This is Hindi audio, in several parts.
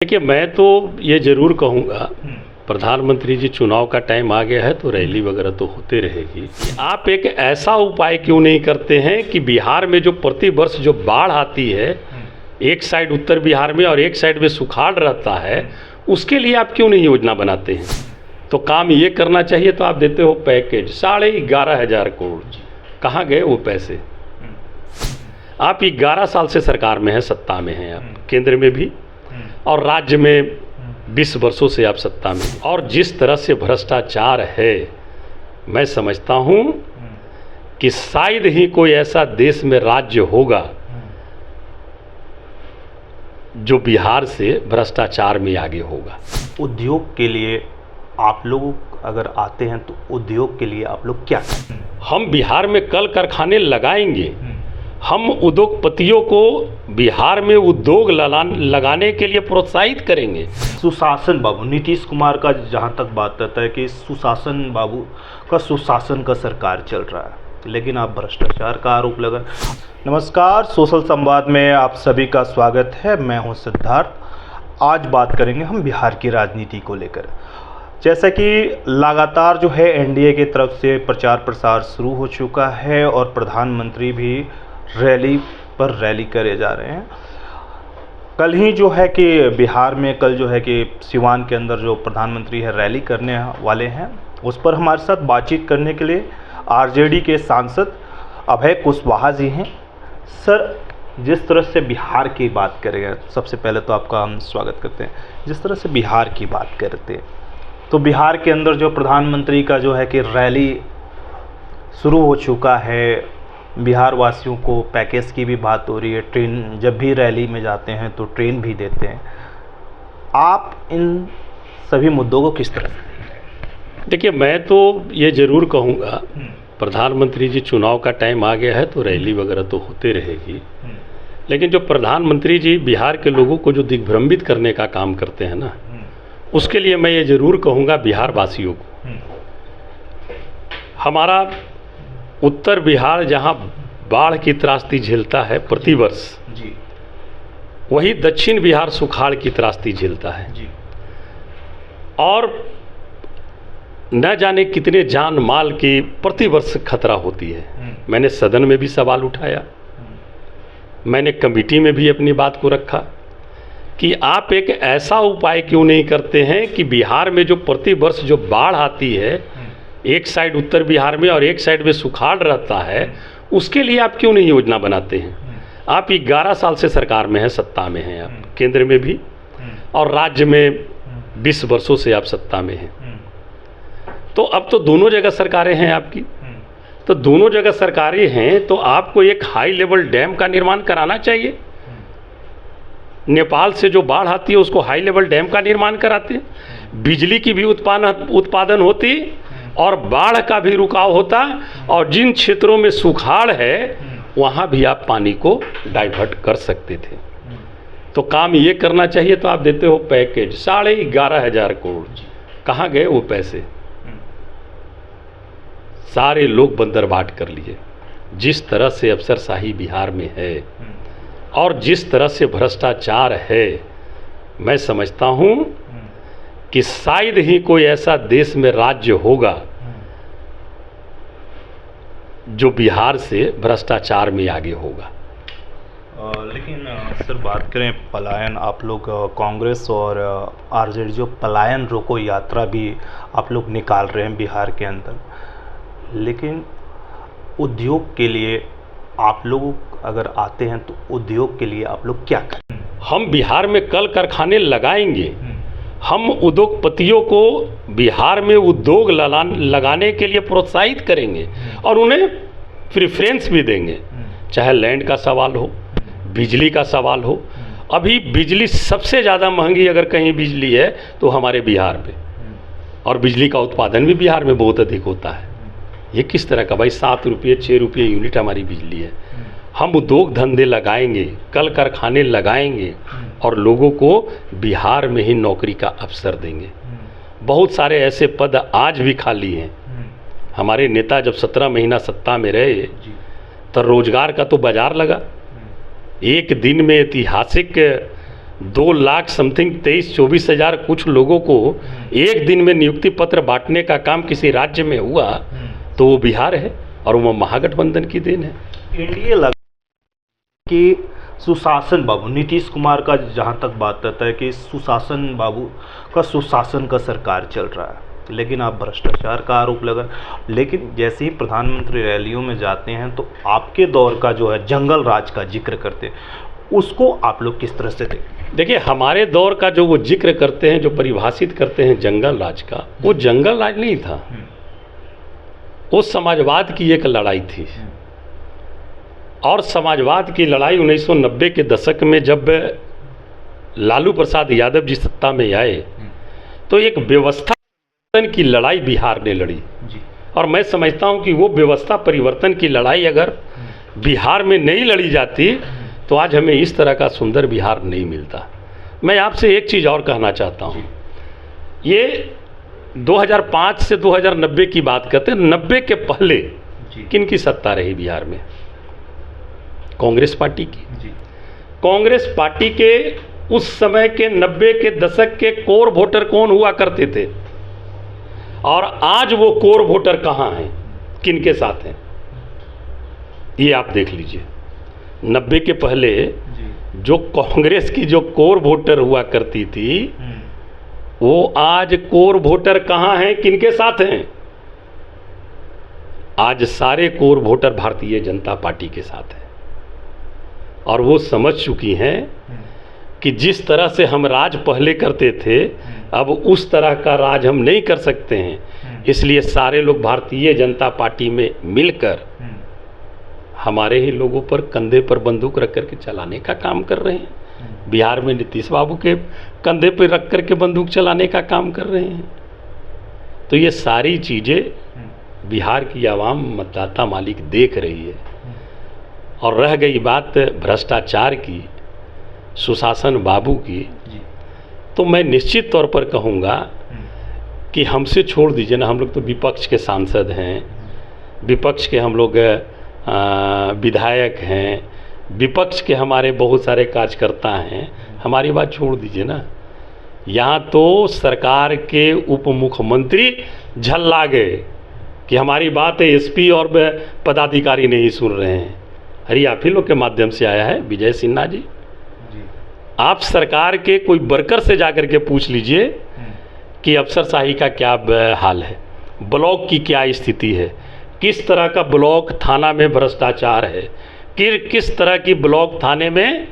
देखिए, मैं तो ये ज़रूर कहूँगा, प्रधानमंत्री जी चुनाव का टाइम आ गया है तो रैली वगैरह तो होते रहेगी। आप एक ऐसा उपाय क्यों नहीं करते हैं कि बिहार में जो प्रति वर्ष जो बाढ़ आती है, एक साइड उत्तर बिहार में और एक साइड में सुखाड़ रहता है, उसके लिए आप क्यों नहीं योजना बनाते हैं? तो काम ये करना चाहिए। तो आप देते हो पैकेज 11,500 करोड़, कहाँ गए वो पैसे? आप 11 साल से सरकार में हैं, सत्ता में हैं, आप केंद्र में भी और राज्य में 20 वर्षों से आप सत्ता में हैं। और जिस तरह से भ्रष्टाचार है, मैं समझता हूँ कि शायद ही कोई ऐसा देश में राज्य होगा जो बिहार से भ्रष्टाचार में आगे होगा। उद्योग के लिए आप लोग अगर आते हैं तो उद्योग के लिए आप लोग क्या करें? हम बिहार में कल कारखाने लगाएंगे। हम उद्योगपतियों को बिहार में उद्योग लगाने के लिए प्रोत्साहित करेंगे। सुशासन बाबू, नीतीश कुमार का जहां तक बात रहता है कि सुशासन बाबू का सुशासन का सरकार चल रहा है, लेकिन आप भ्रष्टाचार का आरोप लगा। नमस्कार, सोशल संवाद में आप सभी का स्वागत है। मैं हूं सिद्धार्थ। आज बात करेंगे हम बिहार की राजनीति को लेकर। जैसा कि लगातार जो है एनडीए की तरफ से प्रचार प्रसार शुरू हो चुका है और प्रधानमंत्री भी रैली पर रैली करे जा रहे हैं। कल ही जो है कि बिहार में कल जो है कि सिवान के अंदर जो प्रधानमंत्री है रैली करने वाले हैं, उस पर हमारे साथ बातचीत करने के लिए आरजेडी के सांसद अभय कुशवाहा जी हैं। सर, जिस तरह से बिहार की बात करें, सबसे पहले तो आपका हम स्वागत करते हैं। जिस तरह से बिहार की बात करते हैं तो बिहार के अंदर जो प्रधानमंत्री का जो है कि रैली शुरू हो चुका है, बिहार वासियों को पैकेज की भी बात हो रही है। ट्रेन, जब भी रैली में जाते हैं तो ट्रेन भी देते हैं। आप इन सभी मुद्दों को किस तरह से? देखिए, मैं तो ये ज़रूर कहूँगा, प्रधानमंत्री जी चुनाव का टाइम आ गया है तो रैली वगैरह तो होते रहेगी, लेकिन जो प्रधानमंत्री जी बिहार के लोगों को जो दिग्भ्रमित करने का काम करते हैं ना, उसके लिए मैं ये ज़रूर कहूँगा बिहार वासियों को, हमारा उत्तर बिहार जहाँ बाढ़ की त्रासदी झेलता है प्रतिवर्ष जी, वही दक्षिण बिहार सुखाड़ की त्रासदी झेलता है जी। और न जाने कितने जान माल की प्रतिवर्ष खतरा होती है। मैंने सदन में भी सवाल उठाया, मैंने कमेटी में भी अपनी बात को रखा कि आप एक ऐसा उपाय क्यों नहीं करते हैं कि बिहार में जो प्रतिवर्ष जो बाढ़ आती है, एक साइड उत्तर बिहार में और एक साइड में सुखाड़ रहता है, उसके लिए आप क्यों नहीं योजना बनाते हैं? आप 11 साल से सरकार में हैं, सत्ता में हैं, आप केंद्र में भी और राज्य में 20 वर्षों से आप सत्ता में हैं। तो अब तो दोनों जगह सरकारें हैं आपकी, तो दोनों जगह सरकारें हैं तो आपको एक हाई लेवल डैम का निर्माण कराना चाहिए। नेपाल से जो बाढ़ आती है उसको हाई लेवल डैम का निर्माण कराते हैं, बिजली की भी उत्पादन होती और बाढ़ का भी रुकाव होता, और जिन क्षेत्रों में सुखाड़ है वहाँ भी आप पानी को डाइवर्ट कर सकते थे। तो काम ये करना चाहिए। तो आप देते हो पैकेज 11,500 करोड़, कहाँ गए वो पैसे? सारे लोग बंदर बाट कर लिए। जिस तरह से अफसरशाही बिहार में है और जिस तरह से भ्रष्टाचार है, मैं समझता हूँ कि शायद ही कोई ऐसा देश में राज्य होगा जो बिहार से भ्रष्टाचार में आगे होगा। लेकिन सर, बात करें पलायन, आप लोग कांग्रेस और आरजेडी जो पलायन रोको यात्रा भी आप लोग निकाल रहे हैं बिहार के अंदर, लेकिन उद्योग के लिए आप लोग अगर आते हैं तो उद्योग के लिए आप लोग क्या करें? हम बिहार में कल कारखाने लगाएंगे। हम उद्योगपतियों को बिहार में उद्योग लगाने के लिए प्रोत्साहित करेंगे और उन्हें प्रेफरेंस भी देंगे। चाहे लैंड का सवाल हो, बिजली का सवाल हो। अभी बिजली सबसे ज़्यादा महंगी अगर कहीं बिजली है तो हमारे बिहार में, और बिजली का उत्पादन भी बिहार में बहुत अधिक होता है। ये किस तरह का भाई? 7 रुपये 6 रुपये यूनिट हमारी बिजली है। हम उद्योग धंधे लगाएंगे, कल कारखाने लगाएंगे और लोगों को बिहार में ही नौकरी का अवसर देंगे। बहुत सारे ऐसे पद आज भी खाली हैं। हमारे नेता जब 17 महीना सत्ता में रहे तो रोजगार का तो बाजार लगा। एक दिन में ऐतिहासिक 2 लाख समथिंग 23-24 हज़ार कुछ लोगों को एक दिन में नियुक्ति पत्र बांटने का काम किसी राज्य में हुआ तो वो बिहार है, और वो महागठबंधन की देन है। एनडीए लगा कि सुशासन बाबू, नीतीश कुमार का जहाँ तक बात रहता है कि सुशासन बाबू का सुशासन का सरकार चल रहा है, लेकिन आप भ्रष्टाचार का आरोप लगा। लेकिन जैसे ही प्रधानमंत्री रैलियों में जाते हैं तो आपके दौर का जो है जंगल राज का जिक्र करते हैं, उसको आप लोग किस तरह से देखते? देखिए, हमारे दौर का जो वो जिक्र करते हैं, जो परिभाषित करते हैं जंगल राज का, वो जंगल राज नहीं था, वो समाजवाद की एक लड़ाई थी। और समाजवाद की लड़ाई 1990 के दशक में जब लालू प्रसाद यादव जी सत्ता में आए तो एक व्यवस्था परिवर्तन की लड़ाई बिहार ने लड़ी जी। और मैं समझता हूं कि वो व्यवस्था परिवर्तन की लड़ाई अगर बिहार में नहीं लड़ी जाती तो आज हमें इस तरह का सुंदर बिहार नहीं मिलता। मैं आपसे एक चीज़ और कहना चाहता हूं, ये 2005 से 2090 की बात करते हैं। 90 के पहले किन की सत्ता रही बिहार में? कांग्रेस पार्टी की जी। कांग्रेस पार्टी के उस समय के 90 के दशक के कोर वोटर कौन हुआ करते थे, और आज वो कोर वोटर कहाँ हैं, किन के साथ हैं, ये आप देख लीजिए। 90 के पहले जो कांग्रेस की जो कोर वोटर हुआ करती थी, वो आज कोर वोटर कहाँ हैं, किन के साथ हैं? आज सारे core voter Bharatiya Janata party के साथ हैं, और वो समझ चुकी हैं कि जिस तरह से हम राज पहले करते थे अब उस तरह का राज हम नहीं कर सकते हैं। इसलिए सारे लोग भारतीय जनता पार्टी में मिलकर हमारे ही लोगों पर कंधे पर बंदूक रख कर के चलाने का काम कर रहे हैं। बिहार में नीतीश बाबू के कंधे पर रख कर के बंदूक चलाने का काम कर रहे हैं। तो ये सारी चीज़ें बिहार की आवाम, मतदाता मालिक देख रही है। और रह गई बात भ्रष्टाचार की, सुशासन बाबू की, तो मैं निश्चित तौर पर कहूँगा कि हमसे छोड़ दीजिए ना, हम लोग तो विपक्ष के सांसद हैं, विपक्ष के हम लोग विधायक हैं, विपक्ष के हमारे बहुत सारे कार्यकर्ता हैं, हमारी बात छोड़ दीजिए ना। यहाँ तो सरकार के उप मुख्यमंत्री झल्ला गए कि हमारी बात एसपी और पदाधिकारी नहीं सुन रहे हैं। अरे आप ही लोग के माध्यम से आया है विजय सिन्हा जी, आप सरकार के कोई वर्कर से जाकर के पूछ लीजिए कि अफसरशाही का क्या हाल है, ब्लॉक की क्या स्थिति है, किस तरह का ब्लॉक थाना में भ्रष्टाचार है, किस तरह की ब्लॉक थाने में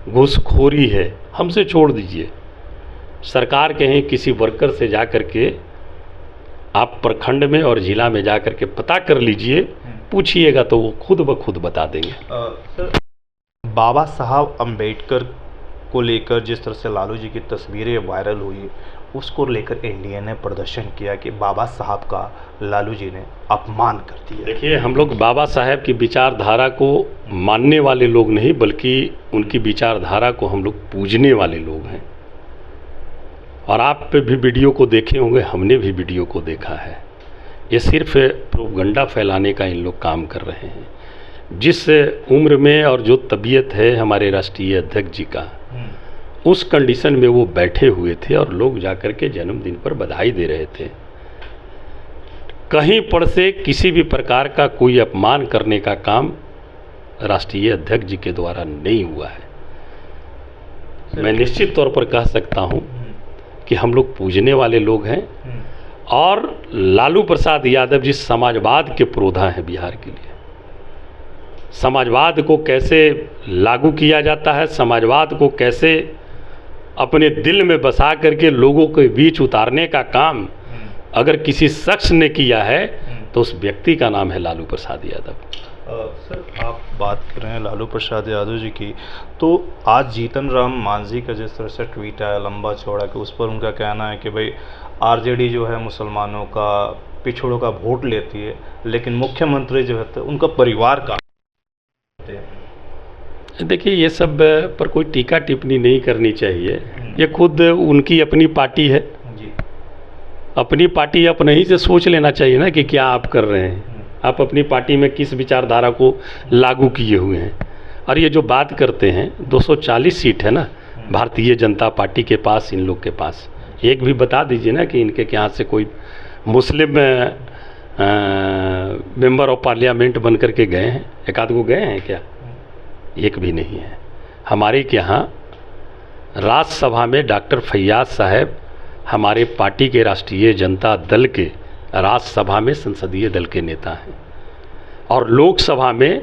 घूसखोरी है। हमसे छोड़ दीजिए, सरकार के हैं किसी वर्कर से जाकर के आप प्रखंड में और जिला में जाकर के पता कर लीजिए, पूछिएगा तो वो खुद ब खुद बता देंगे। सर, बाबा साहब अम्बेडकर को लेकर जिस तरह से लालू जी की तस्वीरें वायरल हुई, उसको लेकर एनडीए ने प्रदर्शन किया कि बाबा साहब का लालू जी ने अपमान कर दिया। देखिए, हम लोग बाबा साहब की विचारधारा को मानने वाले लोग नहीं, बल्कि उनकी विचारधारा को हम लोग पूजने वाले लोग हैं। और आप पे भी वीडियो को देखे होंगे, हमने भी वीडियो को देखा है। ये सिर्फ प्रोपगंडा फैलाने का इन लोग काम कर रहे हैं। जिस उम्र में और जो तबीयत है हमारे राष्ट्रीय अध्यक्ष जी का, उस कंडीशन में वो बैठे हुए थे और लोग जाकर के जन्मदिन पर बधाई दे रहे थे। कहीं पर से किसी भी प्रकार का कोई अपमान करने का काम राष्ट्रीय अध्यक्ष जी के द्वारा नहीं हुआ है। मैं निश्चित तौर पर कह सकता हूं कि हम लोग पूजने वाले लोग हैं, और लालू प्रसाद यादव जी समाजवाद के पुरोधा हैं बिहार के लिए। समाजवाद को कैसे लागू किया जाता है, समाजवाद को कैसे अपने दिल में बसा करके लोगों के बीच उतारने का काम अगर किसी शख्स ने किया है तो उस व्यक्ति का नाम है लालू प्रसाद यादव। सर, आप बात कर रहे हैं लालू प्रसाद यादव जी की, तो आज जीतन राम मांझी का जिस तरह से ट्वीट आया लंबा चौड़ा कि उस पर उनका कहना है कि भाई आरजेडी जो है मुसलमानों का, पिछड़ों का वोट लेती है, लेकिन मुख्यमंत्री जो है उनका परिवार का। देखिए, ये सब पर कोई टीका टिप्पणी नहीं करनी चाहिए। ये खुद उनकी अपनी पार्टी है जी। अपनी पार्टी अपने ही से सोच लेना चाहिए ना कि क्या आप कर रहे हैं, आप अपनी पार्टी में किस विचारधारा को लागू किए हुए हैं। और ये जो बात करते हैं 240 सीट है ना, भारतीय जनता पार्टी के पास, इन लोग के पास। एक भी बता दीजिए ना कि इनके यहाँ से कोई मुस्लिम मेंबर ऑफ पार्लियामेंट बन कर के गए हैं? एक आध को गए हैं क्या? एक भी नहीं है। हमारे के यहाँ राज्यसभा में डॉक्टर फैयाज साहब हमारे पार्टी के राष्ट्रीय जनता दल के राज्यसभा में संसदीय दल के नेता हैं, और लोकसभा में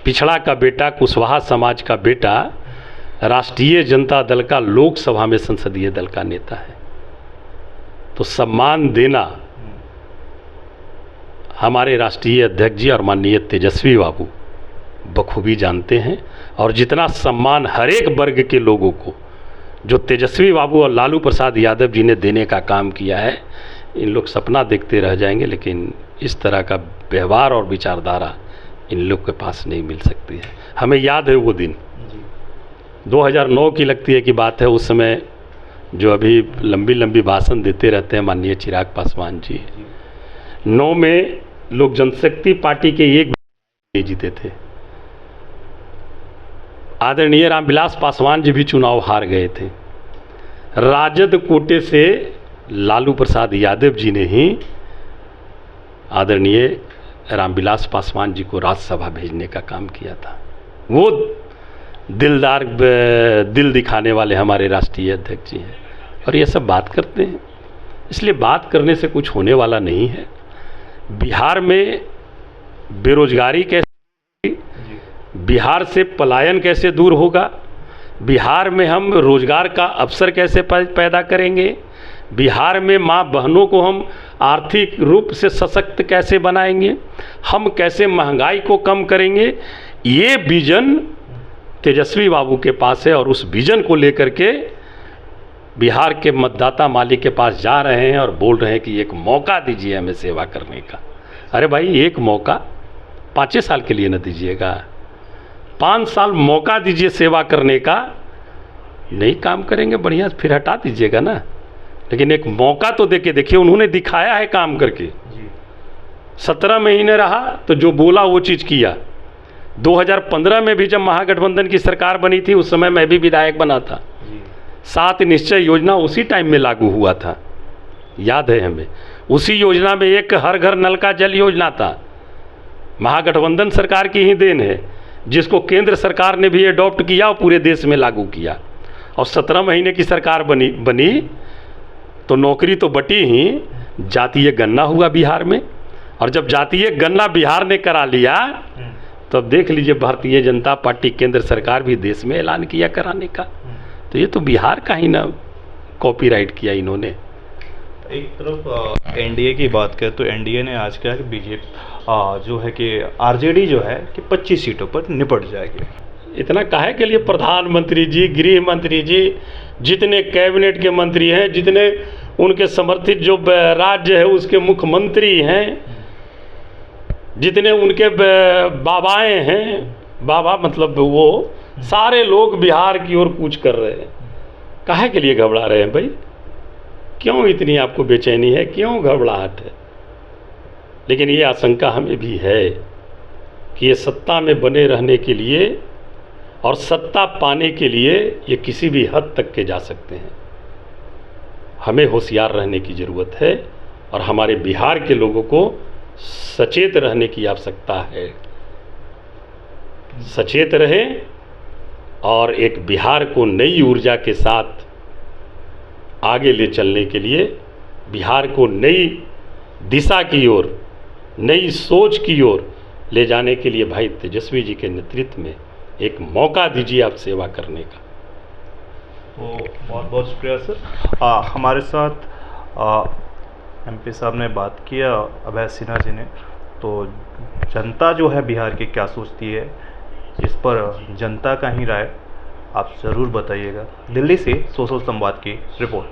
पिछड़ा का बेटा, कुशवाहा समाज का बेटा राष्ट्रीय जनता दल का लोकसभा में संसदीय दल का नेता है। तो सम्मान देना हमारे राष्ट्रीय अध्यक्ष जी और माननीय तेजस्वी बाबू बखूबी जानते हैं, और जितना सम्मान हर एक वर्ग के लोगों को जो तेजस्वी बाबू और लालू प्रसाद यादव जी ने देने का काम किया है, इन लोग सपना देखते रह जाएंगे, लेकिन इस तरह का व्यवहार और विचारधारा इन लोग के पास नहीं मिल सकती है। हमें याद है वो दिन 2009 की लगती है कि बात है, उस समय जो अभी लंबी लंबी भाषण देते रहते हैं माननीय चिराग पासवान जी, 9 में लोग जनशक्ति पार्टी के एक नहीं जीते थे। आदरणीय रामविलास पासवान जी भी चुनाव हार गए थे। राजद कोटे से लालू प्रसाद यादव जी ने ही आदरणीय रामविलास पासवान जी को राज्यसभा भेजने का काम किया था। वो दिलदार, दिल दिखाने वाले हमारे राष्ट्रीय अध्यक्ष जी हैं, और ये सब बात करते हैं। इसलिए बात करने से कुछ होने वाला नहीं है। बिहार में बेरोजगारी कैसे, बिहार से पलायन कैसे दूर होगा, बिहार में हम रोजगार का अवसर कैसे पैदा करेंगे, बिहार में माँ बहनों को हम आर्थिक रूप से सशक्त कैसे बनाएंगे, हम कैसे महंगाई को कम करेंगे, ये विजन तेजस्वी बाबू के पास है। और उस विजन को लेकर के बिहार के मतदाता मालिक के पास जा रहे हैं और बोल रहे हैं कि एक मौका दीजिए हमें सेवा करने का। अरे भाई, एक मौका 5 साल के लिए न दीजिएगा, 5 साल मौका दीजिए सेवा करने का। नहीं काम करेंगे बढ़िया फिर हटा दीजिएगा ना, लेकिन एक मौका तो देके देखिए। उन्होंने दिखाया है काम करके। 17 महीने रहा तो जो बोला वो चीज़ किया। 2015 में भी जब महागठबंधन की सरकार बनी थी, उस समय मैं भी विधायक बना था। 7 निश्चय योजना उसी टाइम में लागू हुआ था, याद है हमें। उसी योजना में एक हर घर नल का जल योजना था, महागठबंधन सरकार की ही देन है, जिसको केंद्र सरकार ने भी अडॉप्ट किया और पूरे देश में लागू किया। और 17 महीने की सरकार बनी तो नौकरी तो बटी ही, जातीय गणना हुआ बिहार में। और जब जातीय गणना बिहार ने करा लिया, तब देख लीजिए भारतीय जनता पार्टी केंद्र सरकार भी देश में ऐलान किया कराने का। तो ये तो बिहार का ही ना कॉपीराइट किया इन्होंने। एक तरफ एनडीए की बात करें तो एनडीए ने आज कहा कि बीजेपी जो है कि आरजेडी जो है कि 25 सीटों पर निपट जाएगी। इतना काहे के लिए प्रधानमंत्री जी, गृह मंत्री जी, जितने कैबिनेट के मंत्री हैं, जितने उनके समर्थित जो राज्य है उसके मुख्यमंत्री हैं, जितने उनके बाबाएं हैं, बाबा मतलब वो सारे लोग बिहार की ओर कूच कर रहे हैं। काहे के लिए घबरा रहे हैं भाई? क्यों इतनी आपको बेचैनी है, क्यों घबराहट है? लेकिन ये आशंका हमें भी है कि ये सत्ता में बने रहने के लिए और सत्ता पाने के लिए ये किसी भी हद तक के जा सकते हैं। हमें होशियार रहने की ज़रूरत है और हमारे बिहार के लोगों को सचेत रहने की आवश्यकता है। सचेत रहें और एक बिहार को नई ऊर्जा के साथ आगे ले चलने के लिए, बिहार को नई दिशा की ओर, नई सोच की ओर ले जाने के लिए भाई तेजस्वी जी के नेतृत्व में एक मौका दीजिए आप सेवा करने का। तो बहुत बहुत शुक्रिया सर। हमारे साथ एमपी साहब ने बात किया, अभय सिन्हा जी ने। तो जनता जो है बिहार की क्या सोचती है, इस पर जनता का ही राय आप ज़रूर बताइएगा। दिल्ली से सोशल संवाद की रिपोर्ट।